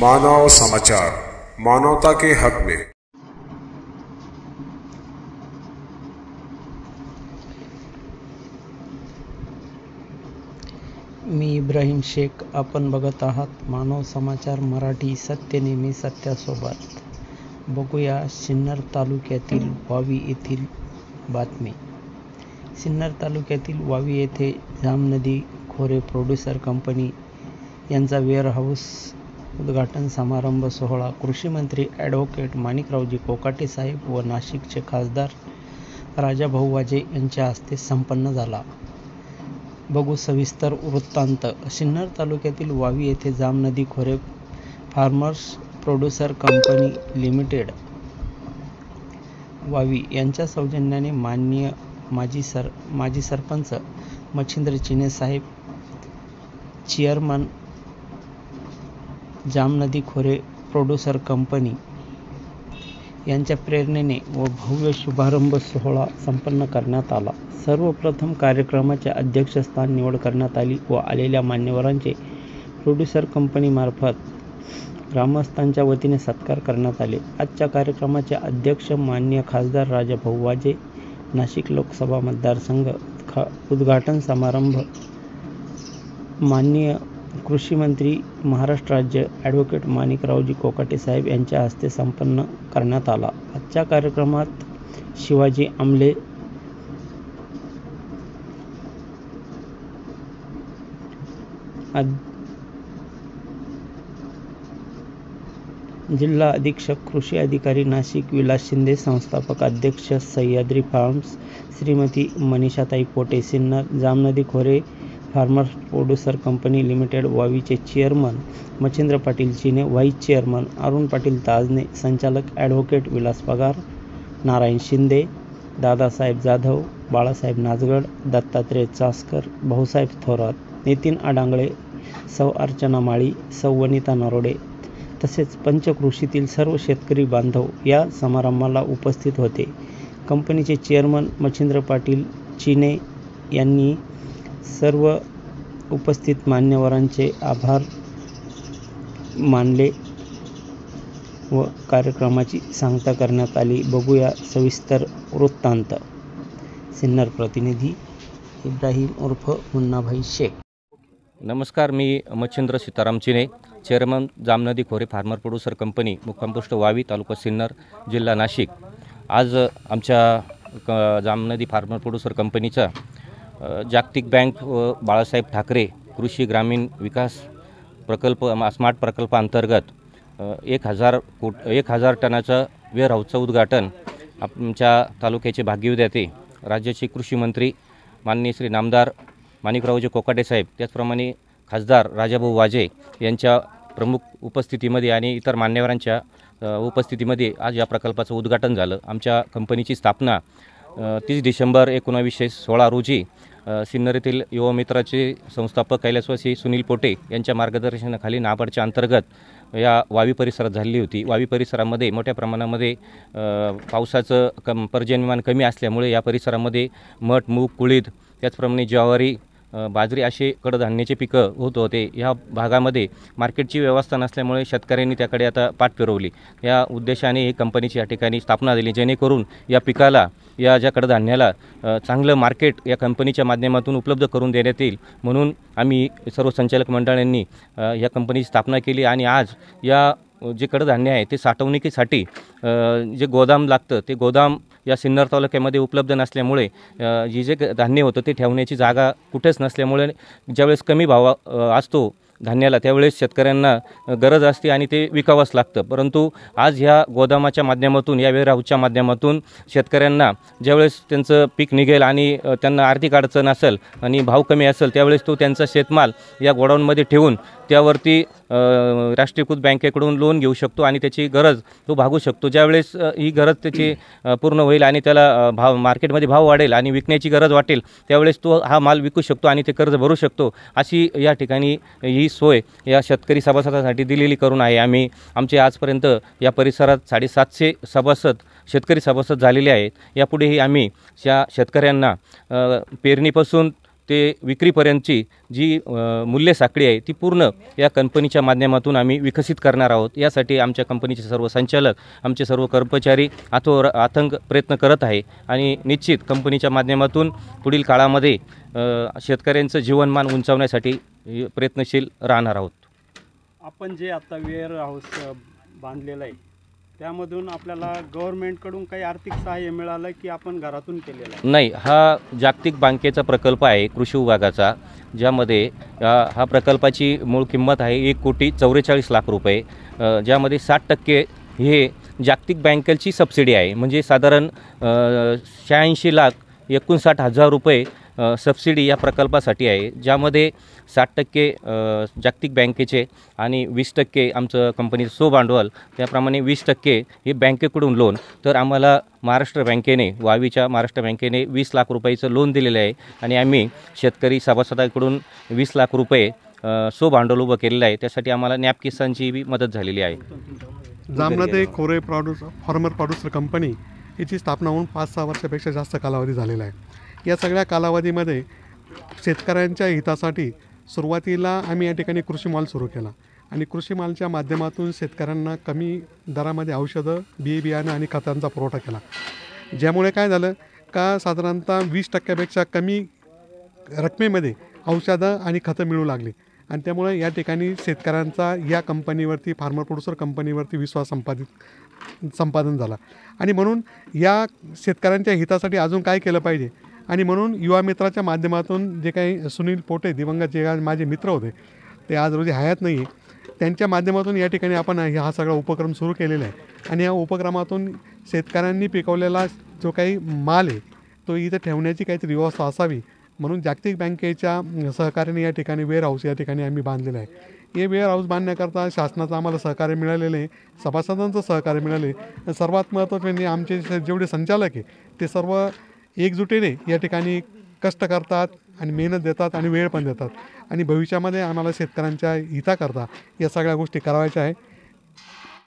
मानव समाचार, मानवता के हक में। मी इब्राहिम शेख, आपण बघत आहात मानव समाचार मराठी, सत्य नेहमी सत्यासोबत। बघूया सिन्नर तालुक्यातील वावी येथील बातमी। सिन्नर तालुक्यातील वावी येथे जामनदी खोरे प्रोड्युसर कंपनी यांचा वेअरहाऊस उद्घाटन समारंभ सोहळा कृषी मंत्री ॲडव्होकेट माणिकरावजी कोकाटे साहेब व नाशिकचे खासदार राजाभाऊ वाजे यांच्या हस्ते संपन्न झाला। बघू सविस्तर वृत्तांत। सिन्नर तालुक्यातील वावी येथे जामनदी Khore farmers producer company limited वावी यांच्या सौजन्याने माननीय माजी सरपंच मच्छिंद्र चिने साहेब, चेअरमन जामनदी खोरे प्रोड्युसर कंपनी यांच्या प्रेरणेने व भव्य शुभारंभ सोहळा संपन्न करण्यात आला। सर्वप्रथम कार्यक्रमाचे अध्यक्षस्थान निवड करण्यात आली व आलेल्या मान्यवरांचे प्रोड्युसर कंपनीमार्फत ग्रामस्थांच्या वतीने सत्कार करण्यात आले। आजच्या कार्यक्रमाचे अध्यक्ष माननीय खासदार राजाभाऊ वाजे, नाशिक लोकसभा मतदारसंघ। उद्घाटन समारंभ माननीय कृषी मंत्री महाराष्ट्र राज्य ॲडव्होकेट माणिकरावजी कोकाटे साहेब यांच्या हस्ते संपन्न करण्यात आला। आजच्या कार्यक्रमात शिवाजी आमले, जिल्हा अधीक्षक कृषी अधिकारी नाशिक विलास शिंदे, संस्थापक अध्यक्ष Sahyadri farms Shrimati Manishatai Pote Sinnar, Jamnadi Khore farmers producer company limited वावीचे chairman Machhindra Patil Chine, vice chairman Arun Patil Tajne, संचालक ॲडव्होकेट विलास पगार, नारायण शिंदे, दादासाहेब जाधव, बाळासाहेब नाजगड, दत्तात्रय चासकर, भाऊसाहेब थोरात, नितीन आडांगळे, सौ अर्चना माळी, सौ वनिता नरोडे तसेच पंचकृषीतील सर्व शेतकरी बांधव या समारंभाला उपस्थित होते। कंपनीचे चेअरमन मच्छिंद्र पाटील चिने यांनी सर्व उपस्थित मान्यवरांचे आभार मानले व कार्यक्रमाची सांगता करण्यात आली। बघूया सविस्तर वृत्तांत। सिन्नर प्रतिनिधी इब्राहिम उर्फ मुन्नाभाई शेख। नमस्कार, मी मच्छिंद्र सीताराम चिने, चेअरमन जामनदी खोरे फार्मर प्रोड्युसर कंपनी, मुक्काम पोस्ट वावी, तालुका सिन्नर, जिल्हा नाशिक। आज आमच्या जामनदी फार्मर प्रोड्युसर कंपनीचा जागतिक बँक व बाळासाहेब ठाकरे कृषी ग्रामीण विकास प्रकल्प स्मार्ट प्रकल्पांतर्गत 1000 टनाचं वेअरहाऊसचं उद्घाटन आमच्या तालुक्याचे भाग्यविधाते राज्याचे कृषी मंत्री माननीय श्री नामदार माणिकरावजी कोकाटे साहेब, त्याचप्रमाणे खासदार राजाभाऊ वाजे यांच्या प्रमुख उपस्थितीमध्ये आणि इतर मान्यवरांच्या उपस्थितीमध्ये आज या प्रकल्पाचं उद्घाटन झालं। आमच्या कंपनीची स्थापना 30 डिसेंबर 1916 रोजी सिन्नर येथील युवा मित्राचे संस्थापक कैलासवासी सुनील पोटे यांच्या मार्गदर्शनाखाली नाबार्डच्या अंतर्गत या वावी परिसरात झालेली होती। वावी परिसरामध्ये मोठ्या प्रमाणामध्ये पावसाचं पर्जन्यमान कमी असल्यामुळे या परिसरामध्ये मठ, मूग, कुळीद, त्याचप्रमाणे ज्वारी, बाजरी असे कडधान्याचे पिकं होत होते। ह्या भागामध्ये मार्केटची व्यवस्था नसल्यामुळे शेतकऱ्यांनी त्याकडे आता पाठ फिरवली। या उद्देशाने ही कंपनीची या ठिकाणी स्थापना झाली, जेणेकरून या पिकाला, या ज्या कडधान्याला चांगलं मार्केट या कंपनीच्या माध्यमातून उपलब्ध करून देण्यात येईल म्हणून आम्ही सर्व संचालक मंडळांनी या कंपनीची स्थापना केली। आणि आज या जे कडधान्य आहे ते साठवणुकीसाठी जे गोदाम लागतं ते गोदाम या सिन्नर तालुक्यामध्ये उपलब्ध नसल्यामुळे जे धान्य होतं ते ठेवण्याची जागा कुठेच नसल्यामुळे ज्यावेळेस कमी भाव असतो धान्याला त्यावेळेस शेतकऱ्यांना गरज असते आणि ते विकावंच लागतं। परंतु आज ह्या गोदामाच्या माध्यमातून, या वेअरहाऊसच्या माध्यमातून शेतकऱ्यांना ज्यावेळेस त्यांचं पीक निघेल आणि त्यांना आर्थिक अडचण असेल आणि भाव कमी असेल त्यावेळेस तो त्यांचा शेतमाल या गोडाऊनमध्ये ठेवून त्यावरती राष्ट्रीयकृत बँकेकडून लोन घेऊ शकतो आणि त्याची गरज तो भागू शकतो। ज्यावेळेस ही गरज त्याची पूर्ण होईल आणि त्याला मार्केटमध्ये भाव वाढेल आणि विकण्याची गरज वाटेल त्यावेळेस तो हा माल विकू शकतो आणि ते कर्ज भरू शकतो। अशी या ठिकाणी ही सोय या शेतकरी सभासदांसाठी दिलेली करून आहे। आम्ही आमचे आजपर्यंत या परिसरात 750 शेतकरी सभासद झालेले आहेत। यापुढेही आम्ही या शेतकऱ्यांना पेरणीपासून ते विक्रीपर्यंतची जी मूल्य साखळी आहे ती पूर्ण या कंपनीच्या माध्यमातून आम्ही विकसित करणार आहोत. यासाठी आमच्या कंपनीचे सर्व संचालक, आमचे सर्व कर्मचारी आतंक प्रयत्न करत आहे आणि निश्चित कंपनीच्या माध्यमातून पुढील काळामध्ये शेतकऱ्यांचं जीवनमान उंचावण्यासाठी प्रयत्नशील राहणार आहोत. आपण जे आता वेअर हाऊस बांधलेलं आहे त्यामधून आपल्याला गव्हर्नमेंटकडून काही आर्थिक सहाय्य मिळालं की आपण घरातून केलेलं आहे? नाही, हा जागतिक बँकेचा प्रकल्प आहे कृषी विभागाचा, ज्यामध्ये हा प्रकल्पाची मूळ किंमत आहे 1,44,00,00,000 रुपये, ज्यामध्ये 60% हे जागतिक बँकेची सबसिडी आहे. म्हणजे साधारण 86,59,000 रुपये सबसिडी या प्रकल्पासाठी आहे, ज्यामध्ये 60% जागतिक बँकेचे आणि 20% आमचं कंपनीचं स्वभांडवल, त्याप्रमाणे 20% हे बँकेकडून लोन. तर आम्हाला महाराष्ट्र बँकेने, वावीच्या महाराष्ट्र बँकेने 20 लाख रुपयाचं लोन दिलेलं आहे आणि आम्ही शेतकरी सभासदांकडून 20 लाख रुपये स्वभांडवल उभं केलेलं आहे. त्यासाठी आम्हाला नॅप किसानची बी मदत झालेली आहे. जामनदी खोरे फार्मर प्रोड्युसर कंपनी याची स्थापना होऊन 5-6 वर्षापेक्षा जास्त कालावधी झालेला आहे. या सगळ्या कालावधीमध्ये शेतकऱ्यांच्या हितासाठी सुरुवातीला आम्ही या ठिकाणी कृषी मॉल सुरू केला आणि कृषी मॉलच्या माध्यमातून शेतकऱ्यांना कमी दरामध्ये औषधं, बियाणं आणि खतांचा पुरवठा केला. ज्यामुळे काय झालं का साधारणतः 20% कमी रकमेमध्ये औषधं आणि खतं मिळू लागली आणि त्यामुळे या ठिकाणी शेतकऱ्यांचा या कंपनीवरती, फार्मर प्रोड्युसर कंपनीवरती विश्वास संपादन झाला. आणि म्हणून या शेतकऱ्यांच्या हितासाठी अजून काय केलं पाहिजे आणि म्हणून युवा मित्राच्या माध्यमातून जे काही सुनील पोटे, दिवंगत जे माझे मित्र होते, ते आज रोजी हयात नाही आहे, त्यांच्या माध्यमातून या ठिकाणी आपण हा सगळा उपक्रम सुरू केलेला आहे. आणि या उपक्रमातून शेतकऱ्यांनी पिकवलेला जो काही माल आहे तो इथे ठेवण्याची काहीतरी व्यवस्था असावी म्हणून जागतिक बँकेच्या सहकार्याने या ठिकाणी वेअर हाऊस या ठिकाणी आम्ही बांधलेलं आहे. हे वेअर हाऊस बांधण्याकरता शासनाचं आम्हाला सहकार्य मिळालेलं आहे, सभासदांचं सहकार्य मिळाले. सर्वात महत्त्वाचं म्हणजे आमचे जेवढे संचालक आहे ते सर्व एकजुटीने या ठिकाणी कष्ट करतात आणि मेहनत देतात आणि वेळ पण देतात आणि भविष्यामध्ये आम्हाला शेतकऱ्यांच्या हिताकरता या सगळ्या गोष्टी करायच्या आहे.